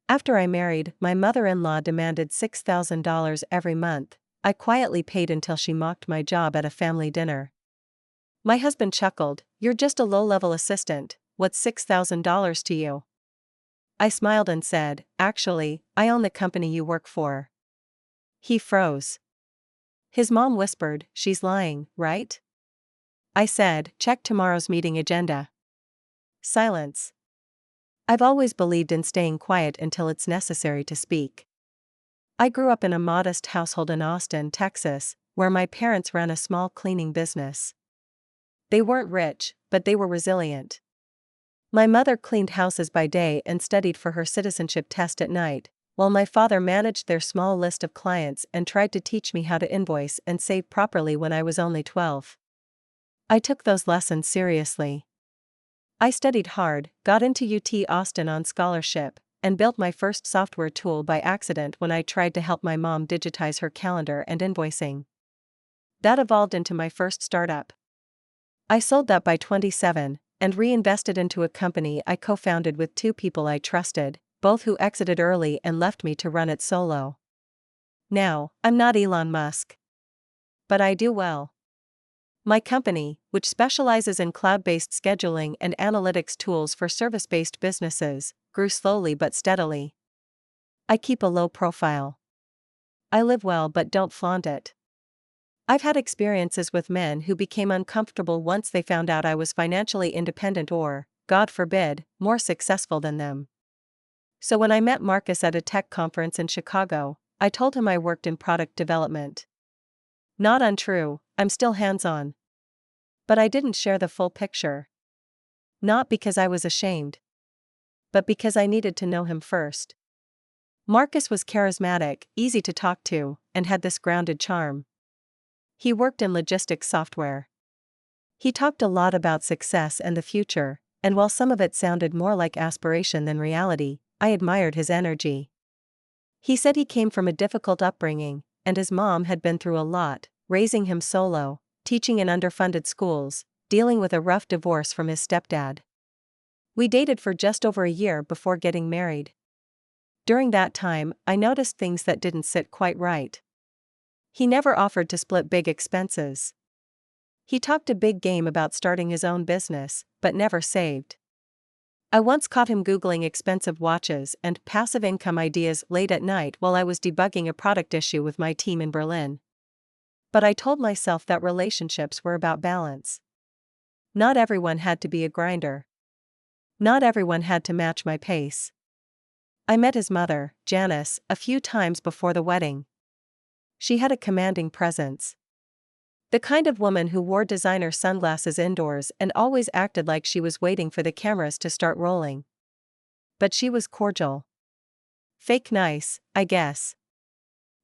After I married, my mother-in-law demanded $6,000 every month. I quietly paid until she mocked my job at a family dinner. My husband chuckled, "You're just a low-level assistant, what's $6,000 to you?" I smiled and said, "Actually, I own the company you work for." He froze. His mom whispered, "She's lying, right?" I said, "Check tomorrow's meeting agenda." Silence. I've always believed in staying quiet until it's necessary to speak. I grew up in a modest household in Austin, Texas, where my parents ran a small cleaning business. They weren't rich, but they were resilient. My mother cleaned houses by day and studied for her citizenship test at night, while my father managed their small list of clients and tried to teach me how to invoice and save properly when I was only 12. I took those lessons seriously. I studied hard, got into UT Austin on scholarship, and built my first software tool by accident when I tried to help my mom digitize her calendar and invoicing. That evolved into my first startup. I sold that by 27, and reinvested into a company I co-founded with two people I trusted, both who exited early and left me to run it solo. Now, I'm not Elon Musk. But I do well. My company, which specializes in cloud-based scheduling and analytics tools for service-based businesses, grew slowly but steadily. I keep a low profile. I live well but don't flaunt it. I've had experiences with men who became uncomfortable once they found out I was financially independent or, God forbid, more successful than them. So when I met Marcus at a tech conference in Chicago, I told him I worked in product development. Not untrue, I'm still hands-on. But I didn't share the full picture. Not because I was ashamed, but because I needed to know him first. Marcus was charismatic, easy to talk to, and had this grounded charm. He worked in logistics software. He talked a lot about success and the future, and while some of it sounded more like aspiration than reality, I admired his energy. He said he came from a difficult upbringing, and his mom had been through a lot, raising him solo, teaching in underfunded schools, dealing with a rough divorce from his stepdad. We dated for just over a year before getting married. During that time, I noticed things that didn't sit quite right. He never offered to split big expenses. He talked a big game about starting his own business, but never saved. I once caught him Googling expensive watches and passive income ideas late at night while I was debugging a product issue with my team in Berlin. But I told myself that relationships were about balance. Not everyone had to be a grinder. Not everyone had to match my pace. I met his mother, Janice, a few times before the wedding. She had a commanding presence. The kind of woman who wore designer sunglasses indoors and always acted like she was waiting for the cameras to start rolling. But she was cordial. Fake nice, I guess.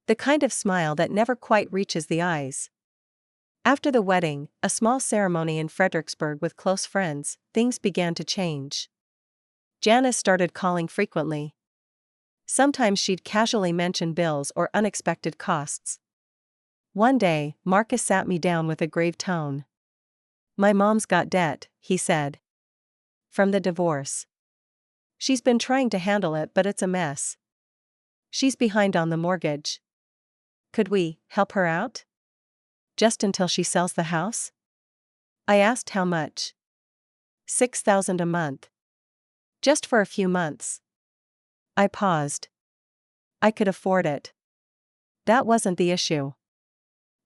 The kind of smile that never quite reaches the eyes. After the wedding, a small ceremony in Fredericksburg with close friends, things began to change. Janice started calling frequently. Sometimes she'd casually mention bills or unexpected costs. One day, Marcus sat me down with a grave tone. "My mom's got debt," he said. "From the divorce. She's been trying to handle it, but it's a mess. She's behind on the mortgage. Could we help her out? Just until she sells the house?" I asked how much. $6,000 a month. Just for a few months. I paused. I could afford it. That wasn't the issue.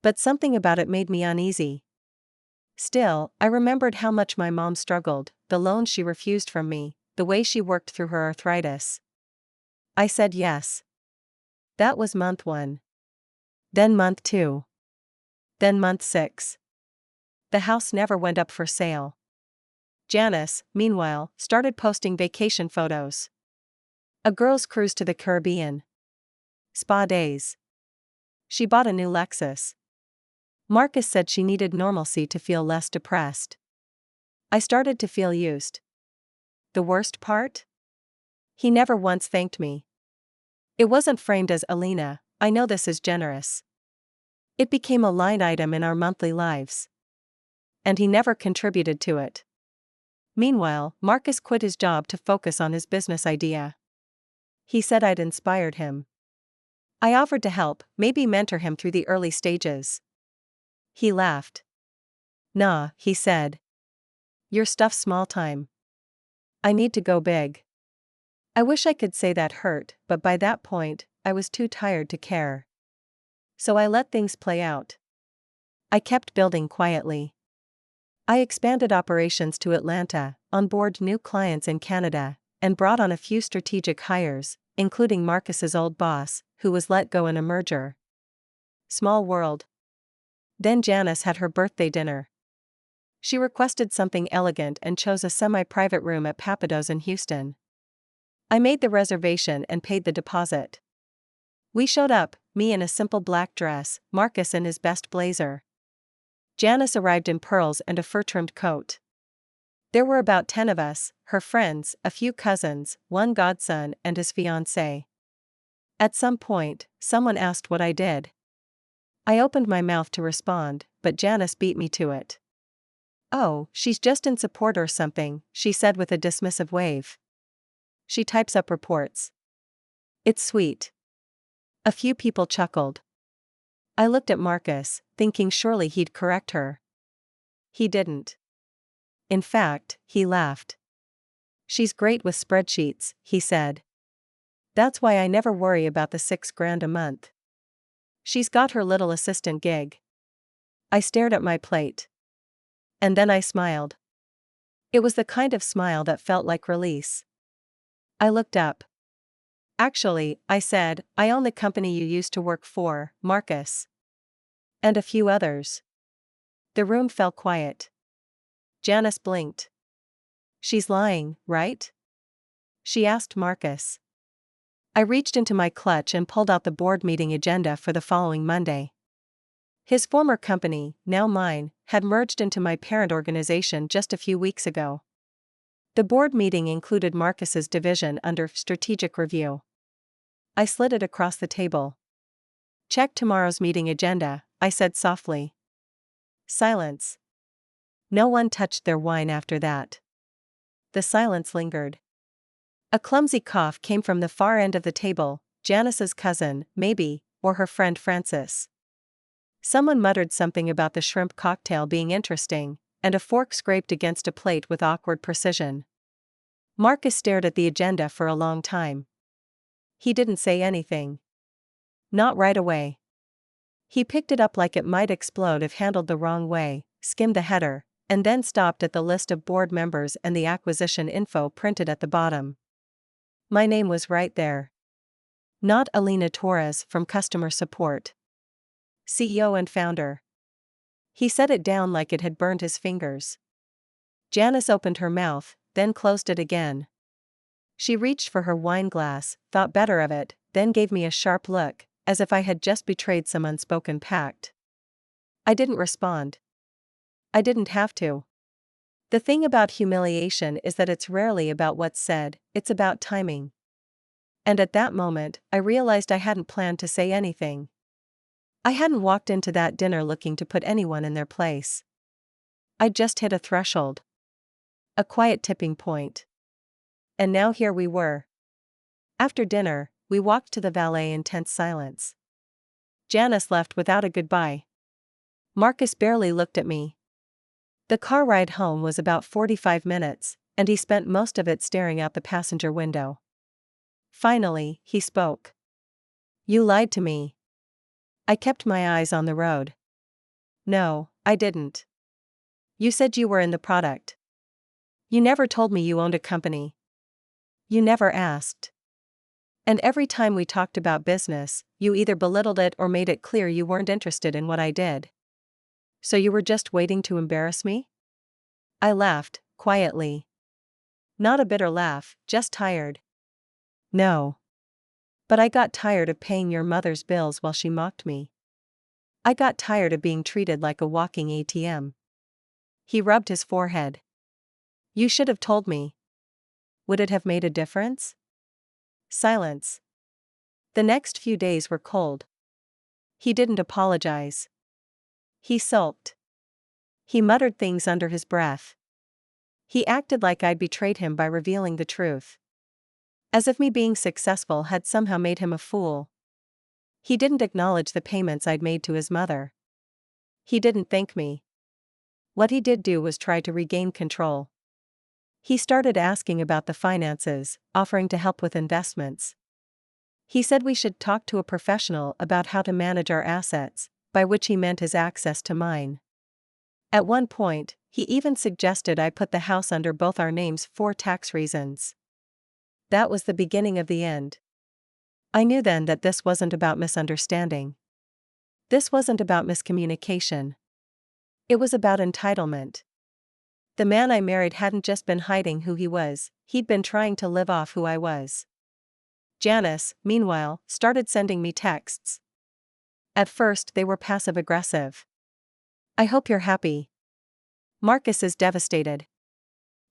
But something about it made me uneasy. Still, I remembered how much my mom struggled, the loans she refused from me, the way she worked through her arthritis. I said yes. That was month 1. Then month 2. Then month 6. The house never went up for sale. Janice, meanwhile, started posting vacation photos. A girl's cruise to the Caribbean. Spa days. She bought a new Lexus. Marcus said she needed normalcy to feel less depressed. I started to feel used. The worst part? He never once thanked me. It wasn't framed as, "Alina, I know this is generous." It became a line item in our monthly lives. And he never contributed to it. Meanwhile, Marcus quit his job to focus on his business idea. He said I'd inspired him. I offered to help, maybe mentor him through the early stages. He laughed. Nah, he said. Your stuff's small time. I need to go big. I wish I could say that hurt, but by that point, I was too tired to care. So I let things play out. I kept building quietly. I expanded operations to Atlanta, onboarded new clients in Canada, and brought on a few strategic hires, including Marcus's old boss, who was let go in a merger. Small world. Then Janice had her birthday dinner. She requested something elegant and chose a semi-private room at Papado's in Houston. I made the reservation and paid the deposit. We showed up, me in a simple black dress, Marcus in his best blazer. Janice arrived in pearls and a fur-trimmed coat. There were about 10 of us, her friends, a few cousins, one godson and his fiancée. At some point, someone asked what I did. I opened my mouth to respond, but Janice beat me to it. Oh, she's just in support or something, she said with a dismissive wave. She types up reports. It's sweet. A few people chuckled. I looked at Marcus, thinking surely he'd correct her. He didn't. In fact, he laughed. She's great with spreadsheets, he said. That's why I never worry about the $6,000 a month. She's got her little assistant gig. I stared at my plate. And then I smiled. It was the kind of smile that felt like release. I looked up. Actually, I said, I own the company you used to work for, Marcus. And a few others. The room fell quiet. Janice blinked. She's lying, right? She asked Marcus. I reached into my clutch and pulled out the board meeting agenda for the following Monday. His former company, now mine, had merged into my parent organization just a few weeks ago. The board meeting included Marcus's division under strategic review. I slid it across the table. Check tomorrow's meeting agenda, I said softly. Silence. No one touched their wine after that. The silence lingered. A clumsy cough came from the far end of the table, Janice's cousin, maybe, or her friend Frances. Someone muttered something about the shrimp cocktail being interesting, and a fork scraped against a plate with awkward precision. Marcus stared at the agenda for a long time. He didn't say anything. Not right away. He picked it up like it might explode if handled the wrong way, skimmed the header, and then stopped at the list of board members and the acquisition info printed at the bottom. My name was right there. Not Alina Torres from customer support. CEO and founder. He set it down like it had burned his fingers. Janice opened her mouth, then closed it again. She reached for her wine glass, thought better of it, then gave me a sharp look, as if I had just betrayed some unspoken pact. I didn't respond. I didn't have to. The thing about humiliation is that it's rarely about what's said, it's about timing. And at that moment, I realized I hadn't planned to say anything. I hadn't walked into that dinner looking to put anyone in their place. I'd just hit a threshold. A quiet tipping point. And now here we were. After dinner, we walked to the valet in tense silence. Janice left without a goodbye. Marcus barely looked at me. The car ride home was about 45 minutes, and he spent most of it staring out the passenger window. Finally, he spoke. You lied to me. I kept my eyes on the road. No, I didn't. You said you were in the product. You never told me you owned a company. You never asked. And every time we talked about business, you either belittled it or made it clear you weren't interested in what I did. So you were just waiting to embarrass me? I laughed, quietly. Not a bitter laugh, just tired. No. But I got tired of paying your mother's bills while she mocked me. I got tired of being treated like a walking ATM. He rubbed his forehead. You should have told me. Would it have made a difference? Silence. The next few days were cold. He didn't apologize. He sulked. He muttered things under his breath. He acted like I'd betrayed him by revealing the truth. As if me being successful had somehow made him a fool. He didn't acknowledge the payments I'd made to his mother. He didn't thank me. What he did do was try to regain control. He started asking about the finances, offering to help with investments. He said we should talk to a professional about how to manage our assets, by which he meant his access to mine. At one point, he even suggested I put the house under both our names for tax reasons. That was the beginning of the end. I knew then that this wasn't about misunderstanding. This wasn't about miscommunication. It was about entitlement. The man I married hadn't just been hiding who he was, he'd been trying to live off who I was. Janice, meanwhile, started sending me texts. At first they were passive-aggressive. I hope you're happy. Marcus is devastated.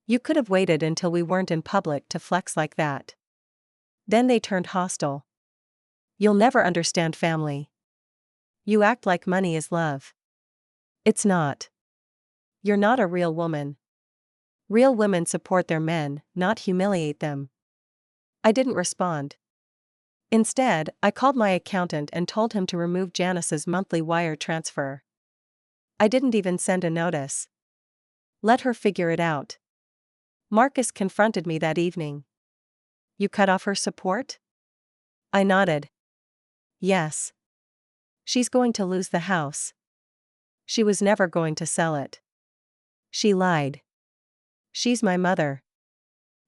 You could have waited until we weren't in public to flex like that. Then they turned hostile. You'll never understand family. You act like money is love. It's not. You're not a real woman. Real women support their men, not humiliate them. I didn't respond. Instead, I called my accountant and told him to remove Janice's monthly wire transfer. I didn't even send a notice. Let her figure it out. Marcus confronted me that evening. You cut off her support? I nodded. Yes. She's going to lose the house. She was never going to sell it. She lied. She's my mother.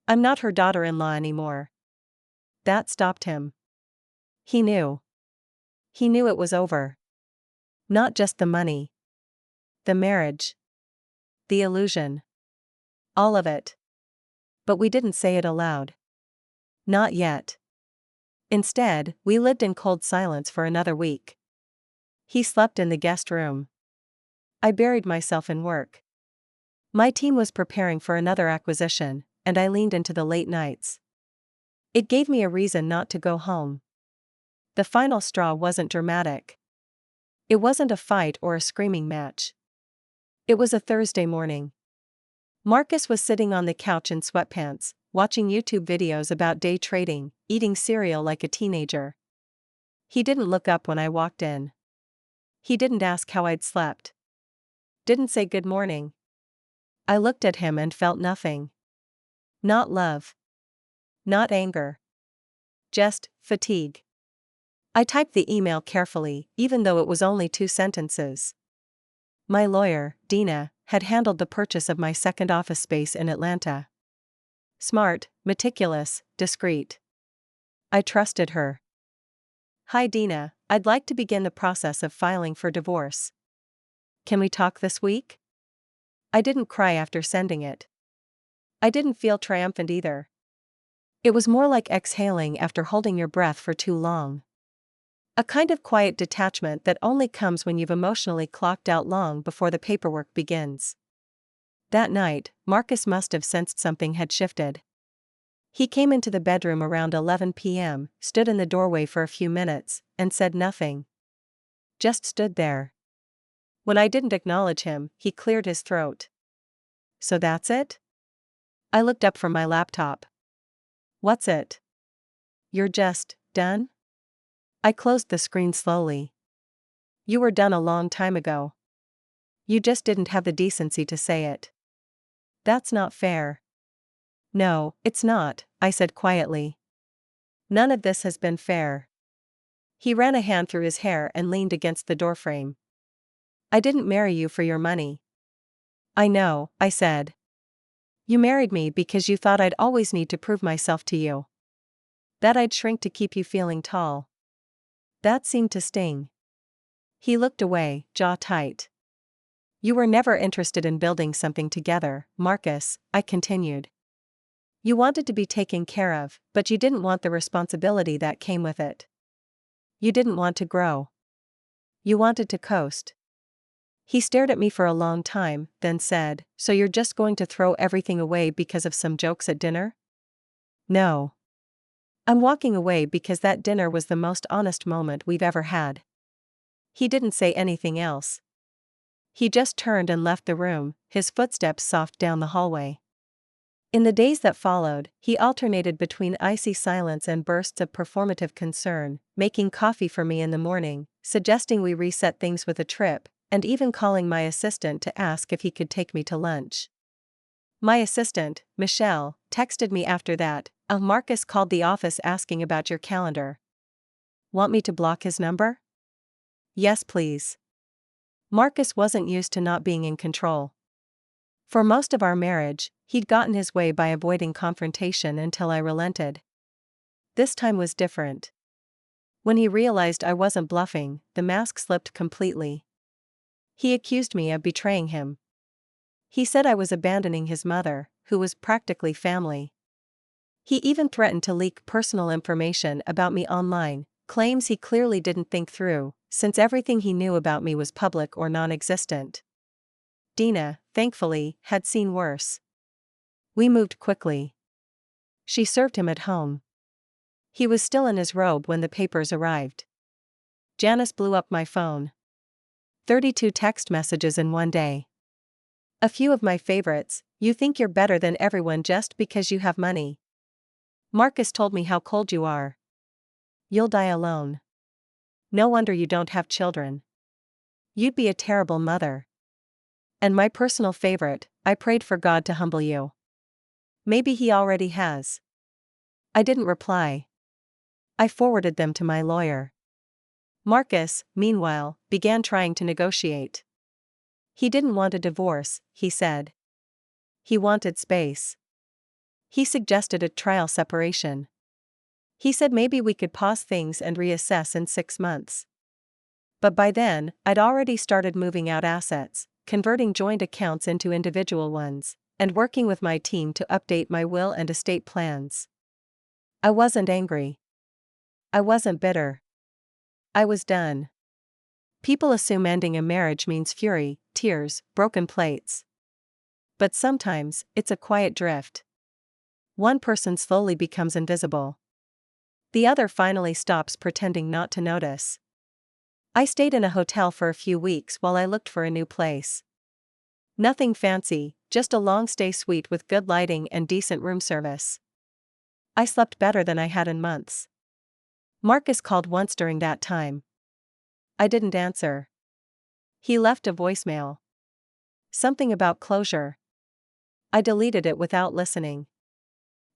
I'm not her daughter-in-law anymore. That stopped him. He knew. He knew it was over. Not just the money. The marriage. The illusion. All of it. But we didn't say it aloud. Not yet. Instead, we lived in cold silence for another week. He slept in the guest room. I buried myself in work. My team was preparing for another acquisition, and I leaned into the late nights. It gave me a reason not to go home. The final straw wasn't dramatic. It wasn't a fight or a screaming match. It was a Thursday morning. Marcus was sitting on the couch in sweatpants, watching YouTube videos about day trading, eating cereal like a teenager. He didn't look up when I walked in. He didn't ask how I'd slept. Didn't say good morning. I looked at him and felt nothing. Not love. Not anger. Just fatigue. I typed the email carefully, even though it was only 2 sentences. My lawyer, Dina, had handled the purchase of my second office space in Atlanta. Smart, meticulous, discreet. I trusted her. Hi Dina, I'd like to begin the process of filing for divorce. Can we talk this week? I didn't cry after sending it. I didn't feel triumphant either. It was more like exhaling after holding your breath for too long. A kind of quiet detachment that only comes when you've emotionally clocked out long before the paperwork begins. That night, Marcus must have sensed something had shifted. He came into the bedroom around 11 p.m., stood in the doorway for a few minutes, and said nothing. Just stood there. When I didn't acknowledge him, he cleared his throat. So that's it? I looked up from my laptop. What's it? You're just done? I closed the screen slowly. You were done a long time ago. You just didn't have the decency to say it. That's not fair. No, it's not, I said quietly. None of this has been fair. He ran a hand through his hair and leaned against the doorframe. I didn't marry you for your money. I know, I said. You married me because you thought I'd always need to prove myself to you. That I'd shrink to keep you feeling tall. That seemed to sting. He looked away, jaw tight. You were never interested in building something together, Marcus, I continued. You wanted to be taken care of, but you didn't want the responsibility that came with it. You didn't want to grow. You wanted to coast. He stared at me for a long time, then said, So you're just going to throw everything away because of some jokes at dinner? No. I'm walking away because that dinner was the most honest moment we've ever had. He didn't say anything else. He just turned and left the room, his footsteps soft down the hallway. In the days that followed, he alternated between icy silence and bursts of performative concern, making coffee for me in the morning, suggesting we reset things with a trip, and even calling my assistant to ask if he could take me to lunch. My assistant, Michelle, texted me after that, Marcus called the office asking about your calendar. Want me to block his number? Yes, please. Marcus wasn't used to not being in control. For most of our marriage, he'd gotten his way by avoiding confrontation until I relented. This time was different. When he realized I wasn't bluffing, the mask slipped completely. He accused me of betraying him. He said I was abandoning his mother, who was practically family. He even threatened to leak personal information about me online, claims he clearly didn't think through, since everything he knew about me was public or non-existent. Dina, thankfully, had seen worse. We moved quickly. She served him at home. He was still in his robe when the papers arrived. Janice blew up my phone. 32 text messages in one day. A few of my favorites: you think you're better than everyone just because you have money. Marcus told me how cold you are. You'll die alone. No wonder you don't have children. You'd be a terrible mother. And my personal favorite: I prayed for God to humble you. Maybe he already has. I didn't reply. I forwarded them to my lawyer. Marcus, meanwhile, began trying to negotiate. He didn't want a divorce, he said. He wanted space. He suggested a trial separation. He said maybe we could pause things and reassess in 6 months. But by then, I'd already started moving out assets, converting joint accounts into individual ones, and working with my team to update my will and estate plans. I wasn't angry. I wasn't bitter. I was done. People assume ending a marriage means fury, tears, broken plates. But sometimes, it's a quiet drift. One person slowly becomes invisible. The other finally stops pretending not to notice. I stayed in a hotel for a few weeks while I looked for a new place. Nothing fancy, just a long-stay suite with good lighting and decent room service. I slept better than I had in months. Marcus called once during that time. I didn't answer. He left a voicemail. Something about closure. I deleted it without listening.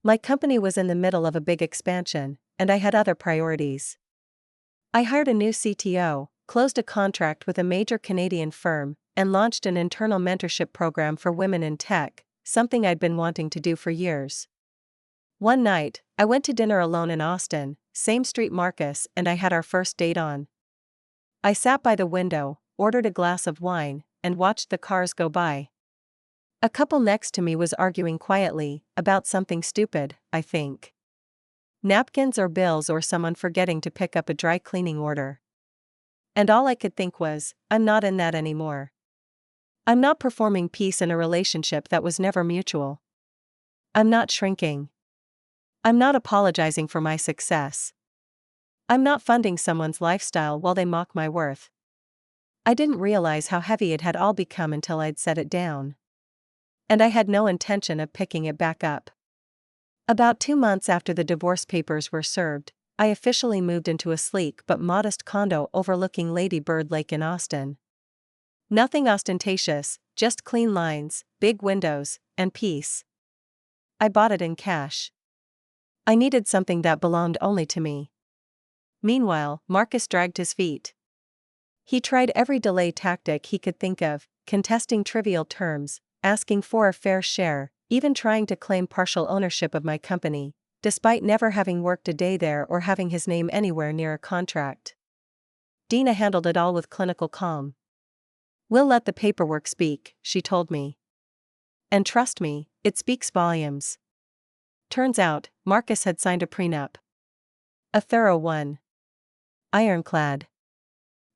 My company was in the middle of a big expansion, and I had other priorities. I hired a new CTO, closed a contract with a major Canadian firm, and launched an internal mentorship program for women in tech, something I'd been wanting to do for years. One night, I went to dinner alone in Austin, same street Marcus and I had our first date on. I sat by the window, ordered a glass of wine, and watched the cars go by. A couple next to me was arguing quietly, about something stupid, I think. Napkins or bills or someone forgetting to pick up a dry cleaning order. And all I could think was, I'm not in that anymore. I'm not performing peace in a relationship that was never mutual. I'm not shrinking. I'm not apologizing for my success. I'm not funding someone's lifestyle while they mock my worth. I didn't realize how heavy it had all become until I'd set it down. And I had no intention of picking it back up. About 2 months after the divorce papers were served, I officially moved into a sleek but modest condo overlooking Lady Bird Lake in Austin. Nothing ostentatious, just clean lines, big windows, and peace. I bought it in cash. I needed something that belonged only to me. Meanwhile, Marcus dragged his feet. He tried every delay tactic he could think of, contesting trivial terms, asking for a fair share, even trying to claim partial ownership of my company, despite never having worked a day there or having his name anywhere near a contract. Dina handled it all with clinical calm. We'll let the paperwork speak, she told me. And trust me, it speaks volumes. Turns out, Marcus had signed a prenup. A thorough one. Ironclad.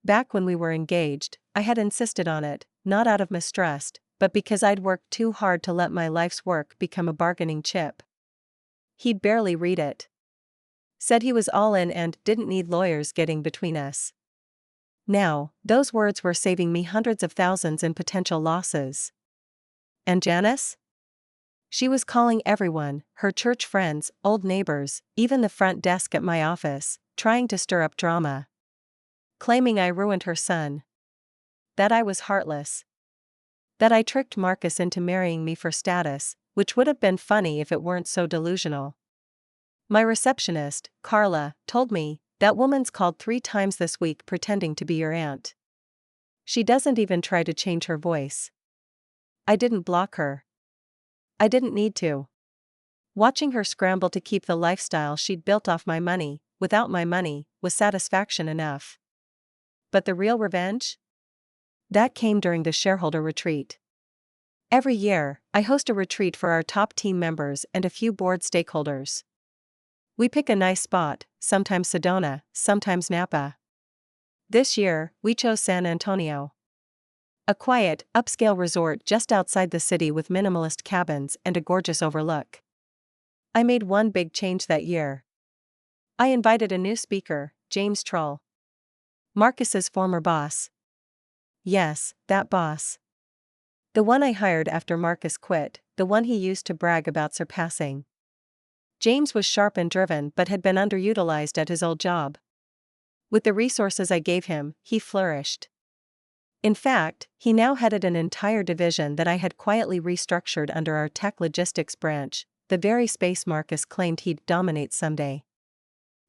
Back when we were engaged, I had insisted on it, not out of mistrust, but because I'd worked too hard to let my life's work become a bargaining chip. He'd barely read it. Said he was all in and didn't need lawyers getting between us. Now, those words were saving me hundreds of thousands in potential losses. And Janice? She was calling everyone, her church friends, old neighbors, even the front desk at my office, trying to stir up drama. Claiming I ruined her son. That I was heartless. That I tricked Marcus into marrying me for status, which would have been funny if it weren't so delusional. My receptionist, Carla, told me, "That woman's called 3 times this week pretending to be your aunt. She doesn't even try to change her voice." I didn't block her. I didn't need to. Watching her scramble to keep the lifestyle she'd built off my money, without my money, was satisfaction enough. But the real revenge? That came during the shareholder retreat. Every year, I host a retreat for our top team members and a few board stakeholders. We pick a nice spot, sometimes Sedona, sometimes Napa. This year, we chose San Antonio. A quiet, upscale resort just outside the city with minimalist cabins and a gorgeous overlook. I made one big change that year. I invited a new speaker, James Trull. Marcus's former boss. Yes, that boss. The one I hired after Marcus quit, the one he used to brag about surpassing. James was sharp and driven but had been underutilized at his old job. With the resources I gave him, he flourished. In fact, he now headed an entire division that I had quietly restructured under our tech logistics branch, the very space Marcus claimed he'd dominate someday.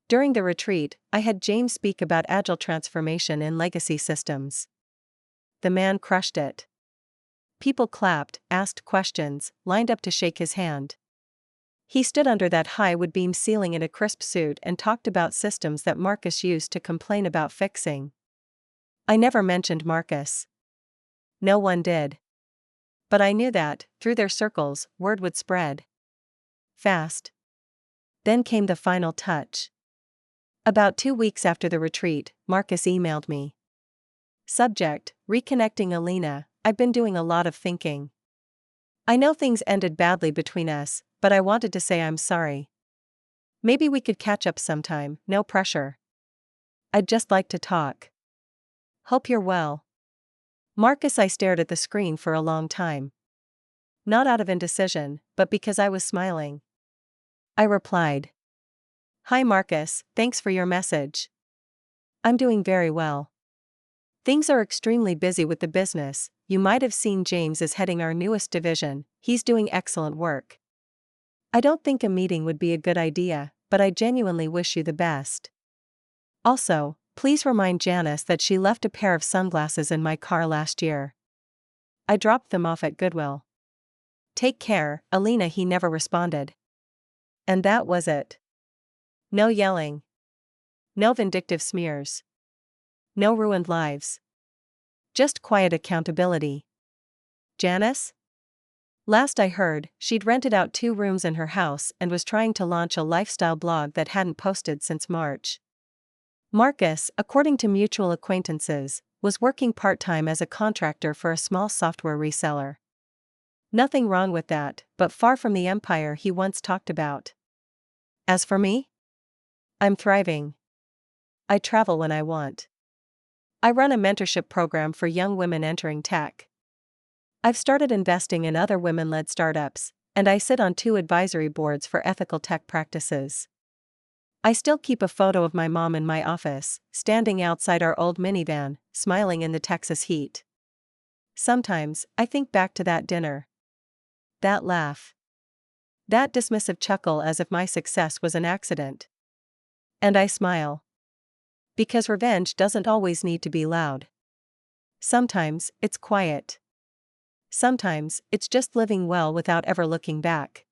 During the retreat, I had James speak about agile transformation in legacy systems. The man crushed it. People clapped, asked questions, lined up to shake his hand. He stood under that high wood-beam ceiling in a crisp suit and talked about systems that Marcus used to complain about fixing. I never mentioned Marcus. No one did. But I knew that, through their circles, word would spread. Fast. Then came the final touch. About 2 weeks after the retreat, Marcus emailed me. Subject: Reconnecting Alina. I've been doing a lot of thinking. I know things ended badly between us, but I wanted to say I'm sorry. Maybe we could catch up sometime, no pressure. I'd just like to talk. Hope you're well. Marcus. I stared at the screen for a long time. Not out of indecision, but because I was smiling. I replied. Hi Marcus, thanks for your message. I'm doing very well. Things are extremely busy with the business. You might have seen James is heading our newest division. He's doing excellent work. I don't think a meeting would be a good idea, but I genuinely wish you the best. Also, please remind Janice that she left a pair of sunglasses in my car last year. I dropped them off at Goodwill. Take care, Alina. He never responded. And that was it. No yelling. No vindictive smears. No ruined lives. Just quiet accountability. Janice? Last I heard, she'd rented out 2 rooms in her house and was trying to launch a lifestyle blog that hadn't posted since March. Marcus, according to mutual acquaintances, was working part-time as a contractor for a small software reseller. Nothing wrong with that, but far from the empire he once talked about. As for me? I'm thriving. I travel when I want. I run a mentorship program for young women entering tech. I've started investing in other women-led startups, and I sit on 2 advisory boards for ethical tech practices. I still keep a photo of my mom in my office, standing outside our old minivan, smiling in the Texas heat. Sometimes, I think back to that dinner. That laugh. That dismissive chuckle as if my success was an accident. And I smile. Because revenge doesn't always need to be loud. Sometimes, it's quiet. Sometimes, it's just living well without ever looking back.